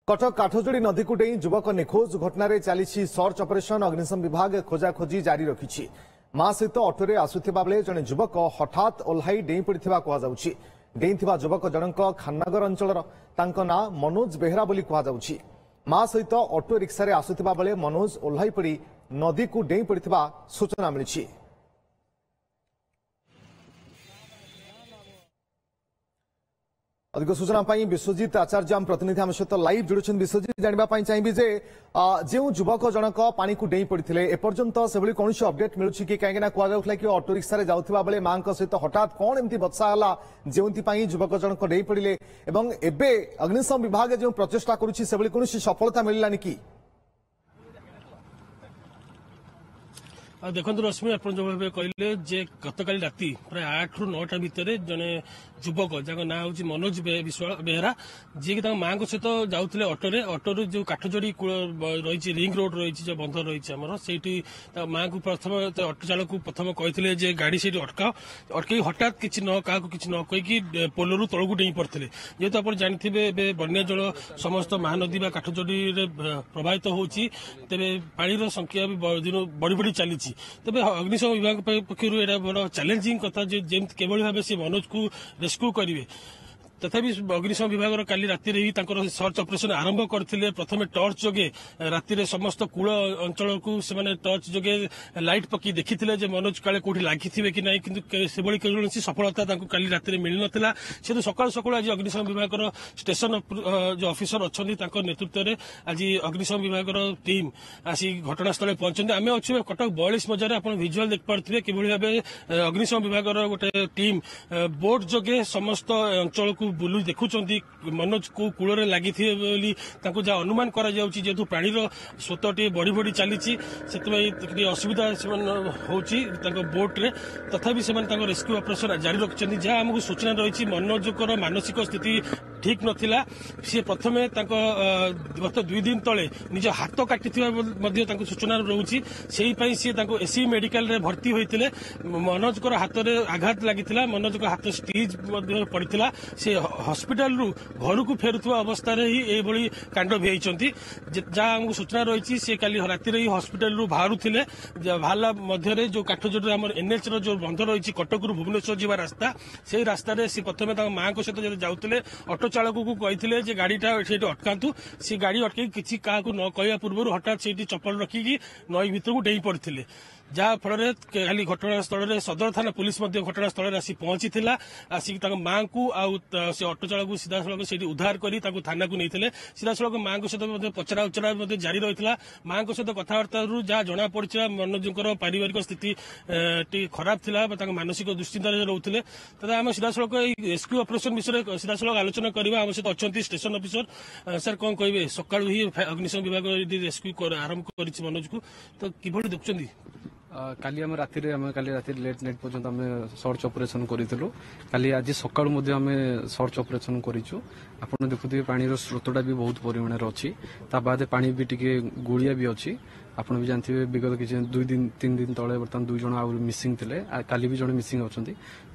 कटक काठजोड़ी नदी को डेई युवक निखोज घटन चली सर्च ऑपरेशन अग्निशम विभाग खोजाखोजी जारी रखी। मां सहित ऑटोरे आसुथिबा बेले जड़े युवक हठात ओह्लाई डेई पड़िथिबा कुहाଯାउछि। डेईथिबा युवक जनक खाननगर अंचलर तांको नां मनोज बेहरा बोली कुहाଯାउछि। मां सहित ऑटो रिक्सा आसुथिबा बेले मनोज ओह्लाई पड़ी नदी को डेई पड़िथिबा सूचना मिली। अधिक सूचना विश्वजित आचार्य आम प्रतिनिधि आम सहित लाइव जोड़ुं। विश्वजित जानवाई चाहिए जे जो युवक जनक पानी को डेई पड़ते एपर्यंत से कौन अपडेट मिलूँ कि कहीं कहला कि ऑटो रिक्सा जाऊा बेले मां सहित हठात कौन एमती बत्सा है जो युवक जनक डेई पड़े और एवं अग्निशम विभाग जो प्रचेषा करुँच कौन सफलता मिललानी कि देखो रश्मि आप जो भाव कहले जे गतकाली राति प्राय 8 ରୁ 9टा भितर जने युवक जहाँ ना हूँ मनोज बेहरा जी की माँ सहित जाऊे ऑटो जो काठजोड़ी रही रिंग रोड रही जो बंध रही से माँ को प्रथम ऑटो चालक को प्रथम कहते गाड़ी से अटकई हठात किसी न क्या किसी न कहीकि पोलू तलू डेई पड़ते जेहेतु आप जानते बन्या जल समस्त महानदी काठजोड़ी प्रभावित होती पानी संख्या भी बढ़ी बढ़ी चली तेज अग्निशम विभाग पक्षर यह बड़ चैलेंजिंग कथा केवल भाव से मनोज को रेस्क्यू करेंगे। तथापि अग्निशम विभाग काली राति ही सर्च ऑपरेशन आरंभ करते प्रथम टर्च जोगे राति समस्त कूल अंचल को टर्च जोगे लाइट पकई देखी मनोज काले कौटी लगी कि ना कि कौन सफलता काली राति मिल नाला से सकाल सकाल आज अग्निशम विभाग स्टेशन जो ऑफिसर अच्छा नेतृत्व में आज अग्निशम विभाग टीम आसी घटनास्थल पहुंचते आम अच्छे कटक 42 मजार आप विजुआल देख पारे कि भाव अग्निशम विभाग गोटे टीम बोट जोगे समस्त अंचल को बुलू देखुंट मनोज को कूल लगी जहाँ अनुमान जेहेतु पानी स्रोत टी बढ़ी बढ़ी चली असुविधा हो बोट्रे तथापि से रेस्क्यू ऑपरेशन जारी रखिंट जहाँ आमको सूचना रही मनोजर मानसिक स्थिति ठीक नाला सी प्रथम गत 2 दिन तले निज हाथ काटी सूचना रोचे से सी एससी मेडिकल रे भर्ती होते मनोजर हाथ में आघात लगी मनोज हाथ स्टीज पड़ा से हॉस्पिटल रु घर को फेरुवा अवस्था ही यही कांड भिजती जहाँ आमको सूचना रही सी काली राति ही हॉस्पिटल रु बाहरुले बाहला मध्य जो काठजोड़ी आम एनएच जो बंध रही कटक रु भुवनेश्वर जावा रास्ता से रास्तार सी प्रथम माँ सहित जाते ऑटो चालक को कहते गाड़ीटा अटकातु सी गाड़ी अटक किसी क्या न कहवा पूर्व हठात से चप्पल रखिकी नई भर को डेई पड़ते जहाँ फल खाली घटनास्थल में सदर थाना पुलिस घटनास्थल में आसी पहुंची आसिक माँ को से ऑटो चालक को सीधा सड़क से उद्धार कर थाना को नहीं सीधा सड़क माँ सहित पचरा उचरा जारी रही माँ सहित कथबार्ता जहाँ जना पड़ा मनोजर पारिवारिक स्थिति खराब थी मानसिक दुश्चिंत रोते तथा आम सीधा सड़क रेस्क्यू ऑपरेशन विषय सीधा सड़क आलोचना करवा आम सहित अच्छा स्टेशन ऑफिसर सर कौन कहे सका ही अग्निशम विभाग रेस्क्यू आरंभ कर मनोज को तो किभली देखुं काली आम राति लेट नाइट पर्यंत आम सर्च ऑपरेशन करूँ काली आज सकाळु मध्य आम सर्च ऑपरेशन करूँ आप देखुए पानी स्रोतटा भी बहुत परिमाण अच्छी बाद पानी भी टिके गुड़िया भी अच्छी आप भी जानते हैं विगत किसी 2 दिन 3 दिन तले बर्तमान 2 जन आउ मिसिंग थे काली भी जड़े मिसिंग अच्छा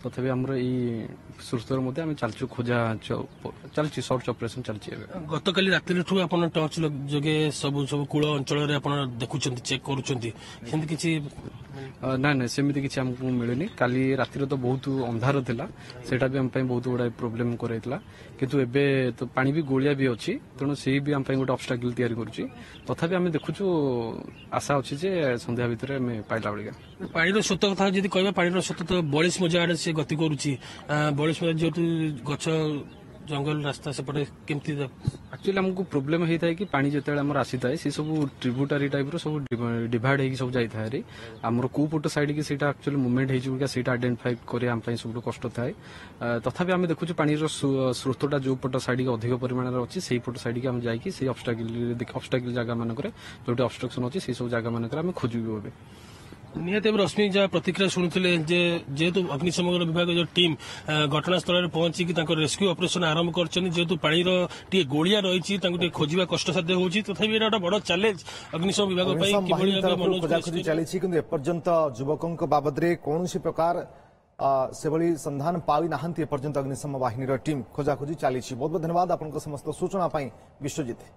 तथापि आमर ये स्रोतर मध्य आम चलचु खोजा चलती सर्च ऑपरेशन चलती गत काली राति टर्च जोगे सब सब कूल अंचल देखुं चेक करुँच किसी ना ना सेमती किसी आमको मिलनी काली रातिर तो बहुत अंधार थिला सेटा भी आम बहुत गुड़ा प्रोब्लेम कराइला किंतु एबे तो पानी भी गोलिया भी अच्छी तेणु से भी आम गोटे ऑब्स्टाकल तैयारी करुच्ची तथापि आम देखुचु आशा अच्छी जे संध्या भितर पाइला बेलिका पानी स्रोत कथा जब कह पानी स्रोत तो 42 मजा आड़े से गति करुच्ची 42 मजा जेहेतु गछ जंगल रास्ता सेपटे केमती एक्चुअली आमको प्रोब्लेम होता है कि पानी जिते आसी था सी सब ट्रिब्यूटारी टाइप सब डिवाइड हो सब जाए आमर कौ पट साइड की एक्चुअली मूवमेंट होता आइडेंटिफाई करने सब कष्ट थाए तथापि आम देखुँ पानी स्रोतटा जो पट साइड की अधिक परिमाण अच्छी से पट साइड की आम जाकि ऑब्स्टाकल जगह मानक जो ऑब्स्ट्रक्शन अच्छी से सब जगह मानक आम खोजू ए निहत रश्मि जहाँ प्रतिक्रिया शुणुले जेहेतु अग्निशम विभाग जो टीम घटनास्थल में पहुंचिक रेस्क्यू ऑपरेशन आरंभ कर जेहेतु पानी टे गोलिया रही खोजा कष्टसाध्य होती तथापि गोटे बड़ चैलेंज अग्निशम विभाग खोजाखोजी चली एपर्यंत युवकों बाबद कौन प्रकार से संधान पाई ना एपर्यंत अग्निशम बाहिनी टीम खोजाखोजी चली बहुत बहुत धन्यवाद आपन समस्त सूचना विश्वजित।